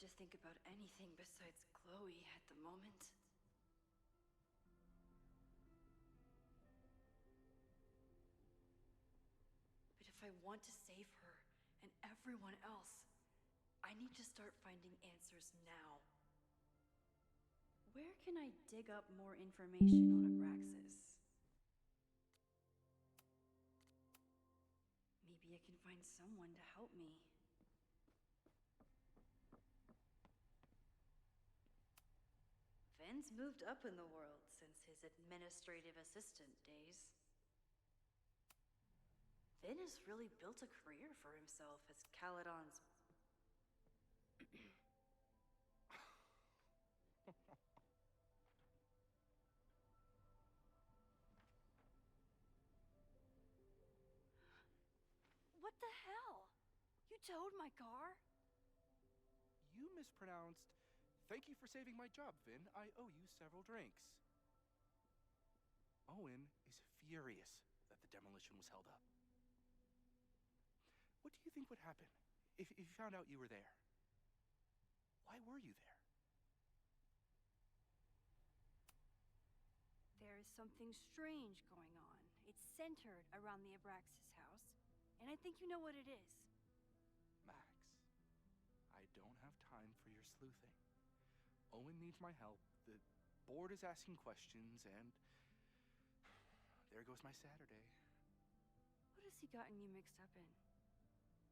to think about anything besides Chloe at the moment. But if I want to save her and everyone else, I need to start finding answers now. Where can I dig up more information on Abraxas? Maybe I can find someone to help me. Finn's moved up in the world since his administrative assistant days. Finn has really built a career for himself as Caledon's... What the hell? You towed my car? You mispronounced, "Thank you for saving my job, Finn. I owe you several drinks." Owen is furious that the demolition was held up. What do you think would happen if you found out you were there? Why were you there? There is something strange going on. It's centered around the Abraxas house, and I think you know what it is. Max, I don't have time for your sleuthing. Owen needs my help, the board is asking questions, and there goes my Saturday. What has he gotten you mixed up in?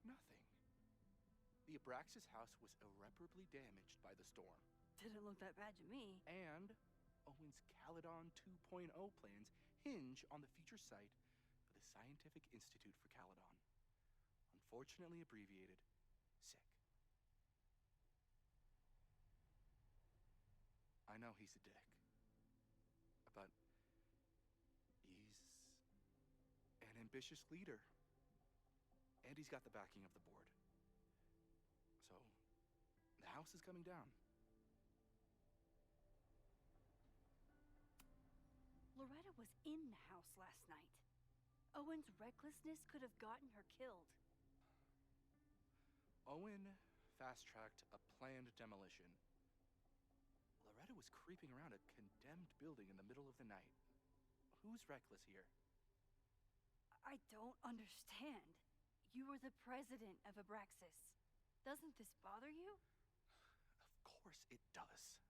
Nothing. The Abraxas house was irreparably damaged by the storm. Didn't look that bad to me. And Owen's Caledon 2.0 plans hinge on the future site of the Scientific Institute for Caledon. Unfortunately abbreviated, SICK. I know he's a dick, but he's an ambitious leader. And he's got the backing of the board. So, the house is coming down. Loretta was in the house last night. Owen's recklessness could have gotten her killed. Owen fast-tracked a planned demolition. Loretta was creeping around a condemned building in the middle of the night. Who's reckless here? I don't understand. You were the president of Abraxas. Doesn't this bother you? Of course it does.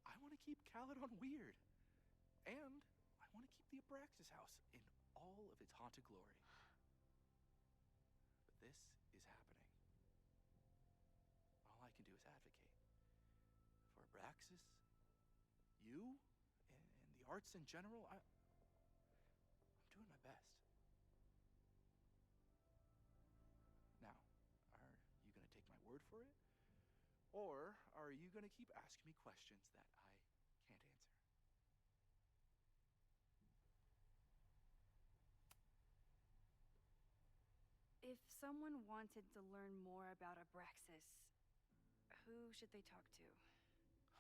I want to keep Caledon weird. And I want to keep the Abraxas house in all of its haunted glory. But this is happening. All I can do is advocate. For Abraxas, you, and the arts in general, I'm doing my best. Now, are you going to take my word for it? Or are you going to keep asking me questions that I can't answer? If someone wanted to learn more about Abraxas, who should they talk to?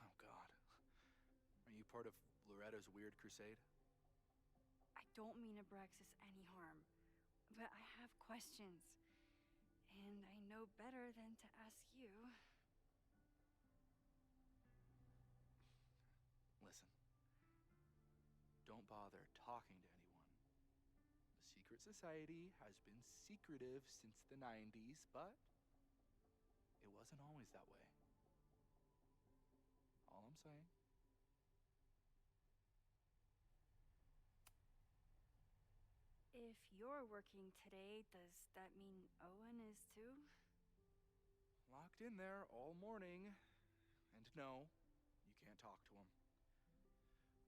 Oh, God. Are you part of Loretta's weird crusade? I don't mean Abraxas any harm, but I have questions. And I know better than to ask you. Listen. Don't bother talking to anyone. The secret society has been secretive since the 90s, but it wasn't always that way. All I'm saying. If you're working today, does that mean Owen is too? Locked in there all morning. And no, you can't talk to him.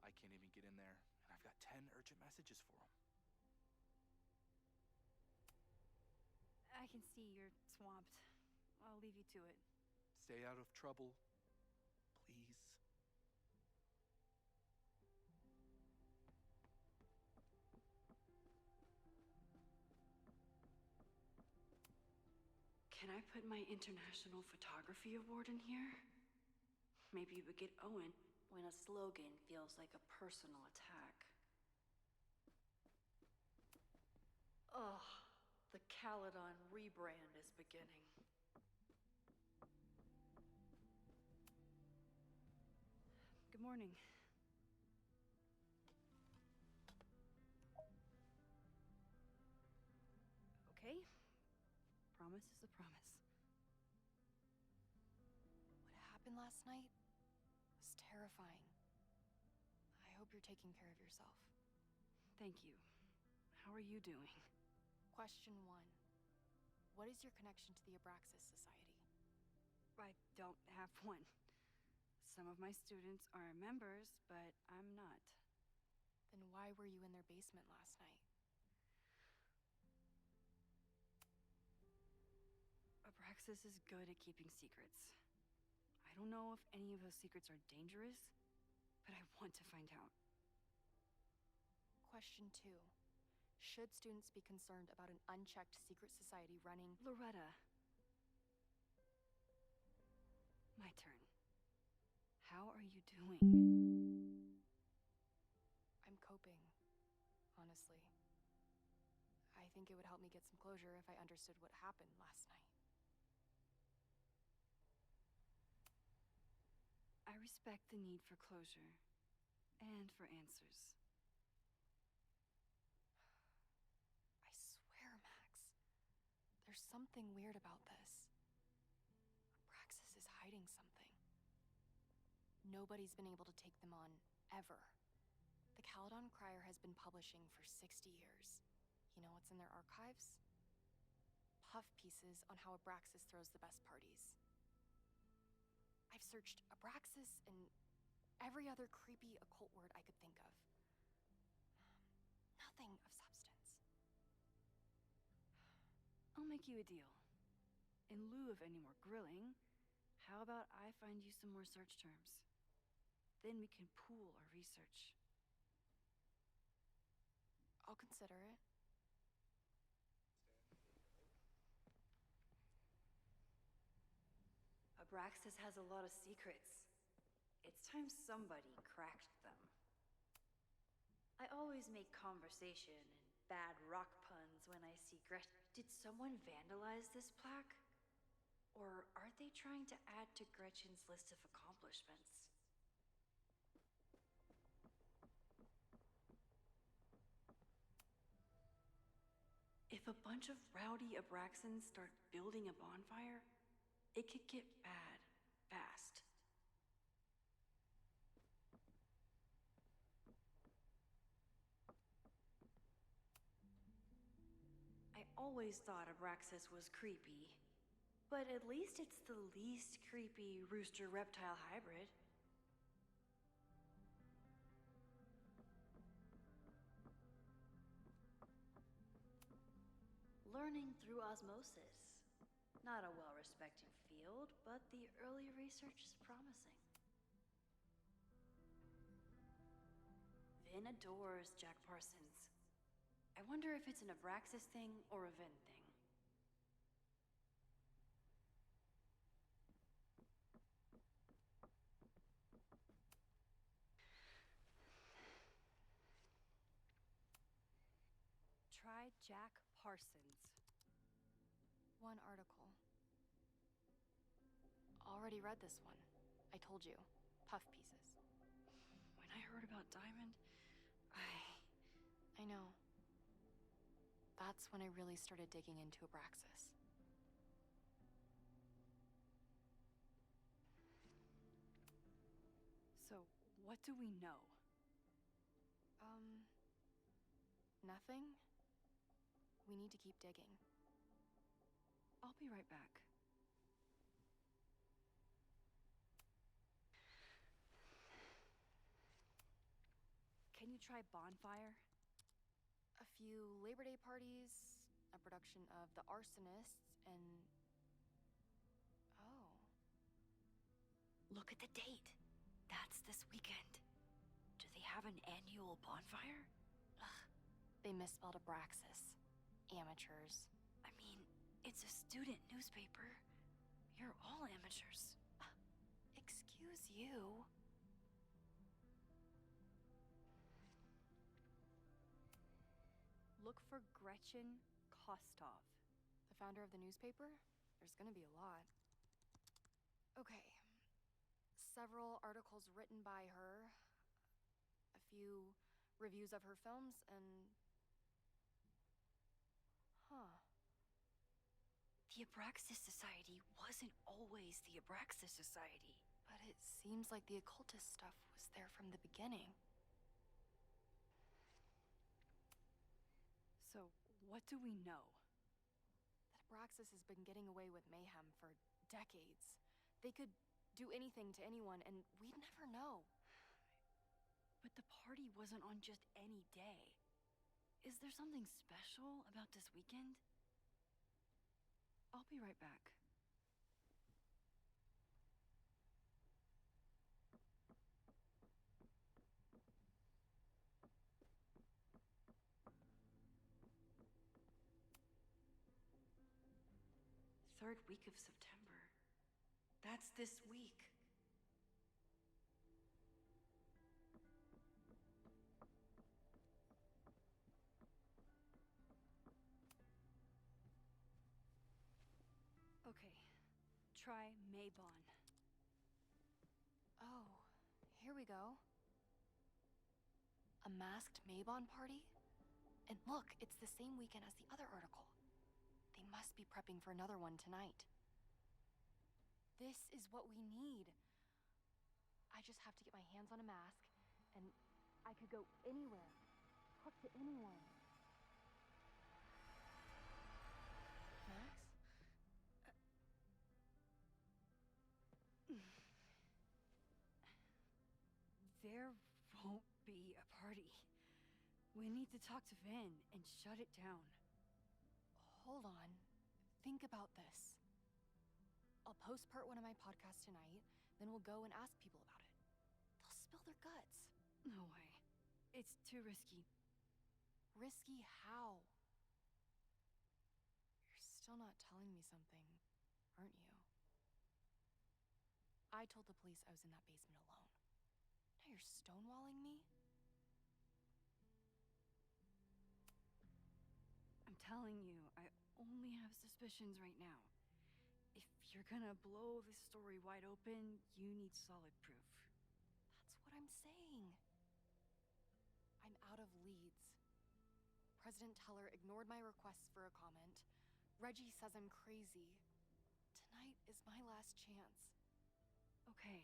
I can't even get in there, and I've got 10 urgent messages for him. I can see you're swamped. I'll leave you to it. Stay out of trouble, please. Can I put my International Photography Award in here? Maybe we get Owen when a slogan feels like a personal attack. Ugh, the Caledon rebrand is beginning. Good morning. Okay. Promise is a promise. What happened last night was terrifying. I hope you're taking care of yourself. Thank you. How are you doing? Question 1. What is your connection to the Abraxas Society? I don't have one. Some of my students are members, but I'm not. Then why were you in their basement last night? Abraxas is good at keeping secrets. I don't know if any of those secrets are dangerous, but I want to find out. Question 2. Should students be concerned about an unchecked secret society running? Loretta. My turn. How are you doing? I'm coping, honestly. I think it would help me get some closure if I understood what happened last night. I respect the need for closure and for answers. I swear, Max, there's something weird about this. Abraxas is hiding something. Nobody's been able to take them on, ever. The Caledon Crier has been publishing for 60 years. You know what's in their archives? Puff pieces on how Abraxas throws the best parties. I've searched Abraxas and every other creepy occult word I could think of. Nothing of substance. I'll make you a deal. In lieu of any more grilling, how about I find you some more search terms? Then we can pool our research. I'll consider it. Abraxas has a lot of secrets. It's time somebody cracked them. I always make conversation and bad rock puns when I see Did someone vandalize this plaque? Or are they trying to add to Gretchen's list of accomplishments? If a bunch of rowdy Abraxans start building a bonfire, it could get bad, fast. I always thought Abraxas was creepy, but at least it's the least creepy rooster-reptile hybrid. Learning through osmosis. Not a well-respected field, but the early research is promising. Vin adores Jack Parsons. I wonder if it's an Abraxas thing or a Vin thing. Try Jack Parsons. One article. Already read this one. I told you. Puff pieces. When I heard about Diamond, I know. That's when I really started digging into Abraxas. So, what do we know? Nothing. We need to keep digging. I'll be right back. Can you try bonfire? A few Labor Day parties, a production of The Arsonists, and... Oh. Look at the date. That's this weekend. Do they have an annual bonfire? Ugh. They misspelled Abraxas. Amateurs. I mean, it's a student newspaper. You're all amateurs. Excuse you. Look for Gretchen Kostov. The founder of the newspaper? There's gonna be a lot. Okay. several articles written by her, a few reviews of her films, and... Huh. The Abraxas Society wasn't always the Abraxas Society. But it seems like the occultist stuff was there from the beginning. So, what do we know? That Abraxas has been getting away with mayhem for decades. They could do anything to anyone, and we'd never know. But the party wasn't on just any day. Is there something special about this weekend? I'll be right back. Third week of September. That's this week. Okay, try Maybon. Oh, here we go. A masked Maybon party? And look, it's the same weekend as the other article. They must be prepping for another one tonight. This is what we need. I just have to get my hands on a mask, and I could go anywhere, talk to anyone. Max? There won't be a party. We need to talk to Vin and shut it down. Hold on. Think about this. I'll postpart one of my podcasts tonight, then we'll go and ask people about it. They'll spill their guts. No way. It's too risky. Risky how? You're still not telling me something, aren't you? I told the police I was in that basement alone. Now you're stonewalling me? I'm telling you, I only have suspicions right now. If you're gonna blow this story wide open, you need solid proof. That's what I'm saying. I'm out of leads. President Teller ignored my requests for a comment. Reggie says I'm crazy. Tonight is my last chance. Okay.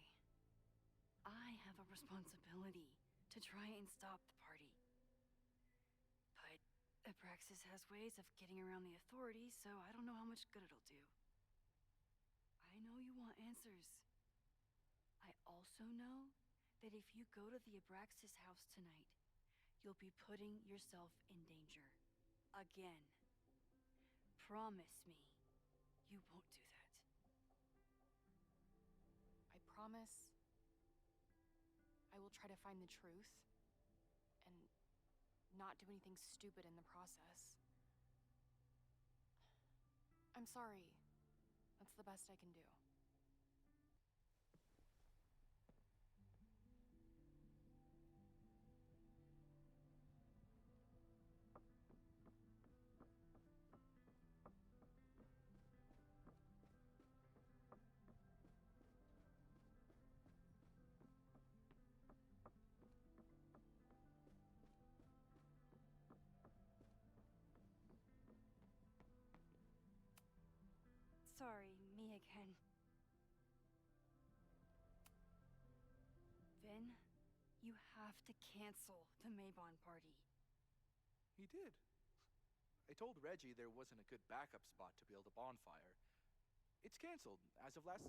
I have a responsibility to try and stop the party. But Abraxas has ways of getting around the authorities, so I don't know how much good it'll do. I know you want answers. I also know that if you go to the Abraxas house tonight, you'll be putting yourself in danger. Again. Promise me you won't do that. I promise I will try to find the truth and not do anything stupid in the process. I'm sorry. That's the best I can do. Sorry, me again. Vin, you have to cancel the Maybon party. He did. I told Reggie there wasn't a good backup spot to build a bonfire. It's canceled as of last...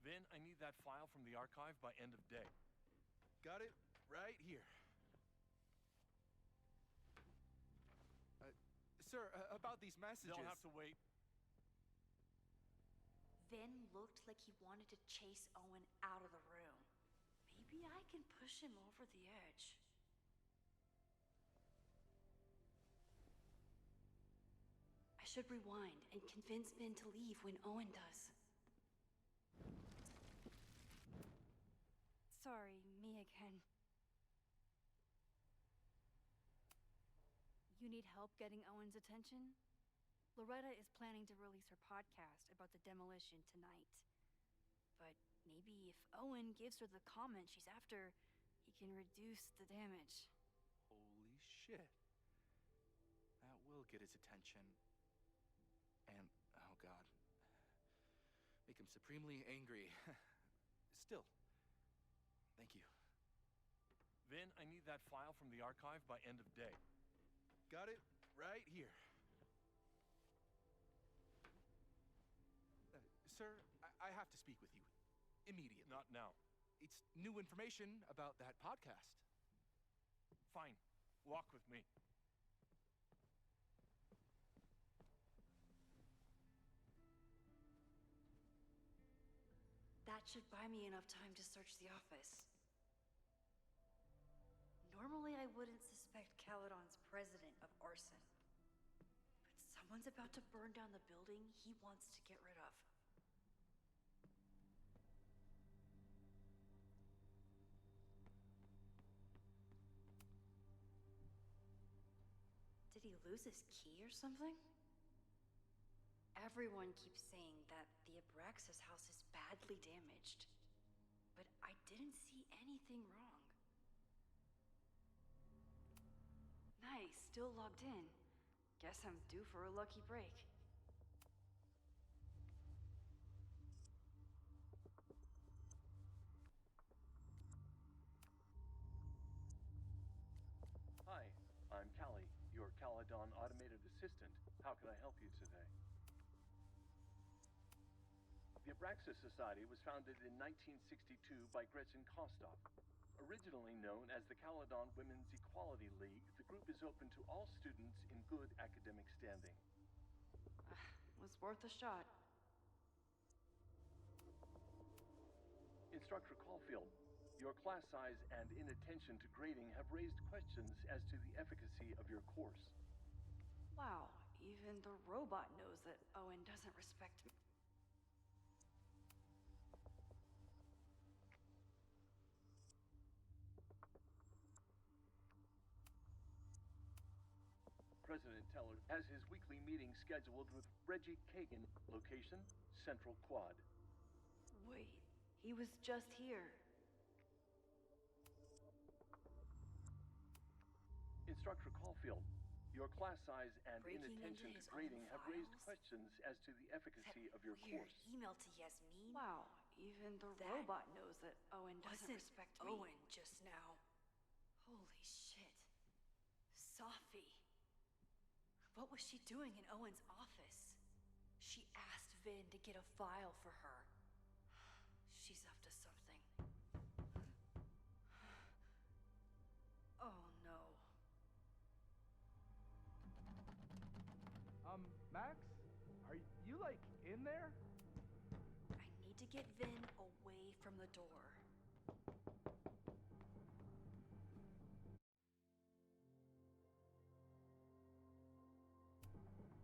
Vin, I need that file from the archive by end of day. Got it right here. Sir, about these messages... They'll have to wait. Vin looked like he wanted to chase Owen out of the room. Maybe I can push him over the edge. I should rewind and convince Vin to leave when Owen does. Sorry, me again. You need help getting Owen's attention? Loretta is planning to release her podcast about the demolition tonight. but maybe if Owen gives her the comment she's after, he can reduce the damage. Holy shit. That will get his attention. And, oh god, make him supremely angry. Still, thank you. Vin, I need that file from the archive by end of day. Got it right here. Sir, I have to speak with you. Immediately. Not now. It's new information about that podcast. Fine. Walk with me. That should buy me enough time to search the office. Normally I wouldn't suspect Caledon's president of arson. But someone's about to burn down the building he wants to get rid of. Did he lose his key or something? Everyone keeps saying that the Abraxas house is badly damaged, but I didn't see anything wrong. Nice, still logged in. Guess I'm due for a lucky break. Hi, I'm Callie, your Caledon automated assistant. How can I help you today? The Abraxas Society was founded in 1962 by Gretchen Kostok. Originally known as the Caledon Women's Equality League, the group is open to all students in good academic standing. Was worth a shot. Instructor Caulfield, your class size and inattention to grading have raised questions as to the efficacy of your course. Wow, even the robot knows that Owen doesn't respect me. President Teller has his weekly meeting scheduled with Reggie Kagan, location, Central Quad. Wait, he was just here. Instructor Caulfield, your class size and Breaking inattention into to his grading own have raised files? questions as to the efficacy That of your weird course. email to Yasmin? Wow, even the robot knows that Owen doesn't respect me. Owen just now. Holy shit. Sophie. What was she doing in Owen's office? She asked Vin to get a file for her. She's up to something. Oh no. Max? Are you, like, in there? I need to get Vin away from the door.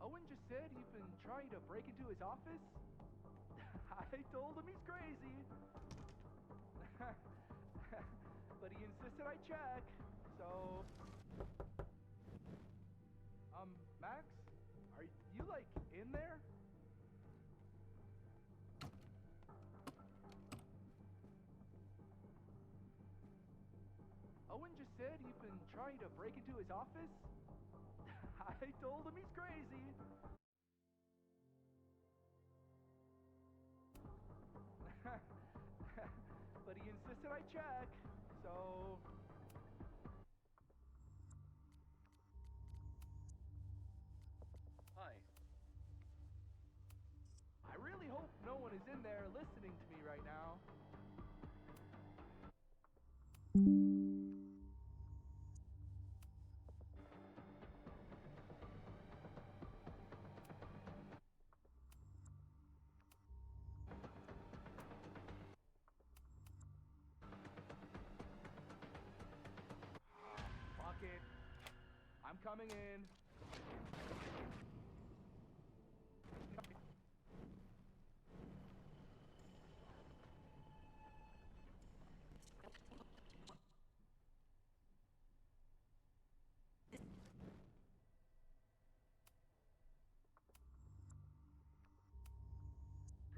Owen just said you've been trying to break into his office? I told him he's crazy. But he insisted I check, so... Max? Are you, like, in there? Owen just said you've been trying to break into his office? I told him he's crazy. But he insisted I check, so... Hi. I really hope no one is in there listening to me right now. Fuck it. I'm coming in.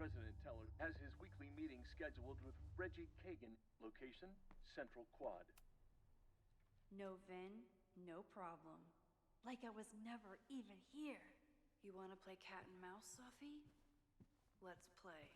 President Teller has his weekly meeting scheduled with Reggie Kagan. Location, Central Quad. No, Vin, no problem. Like I was never even here. You wanna play cat and mouse, Sophie? Let's play.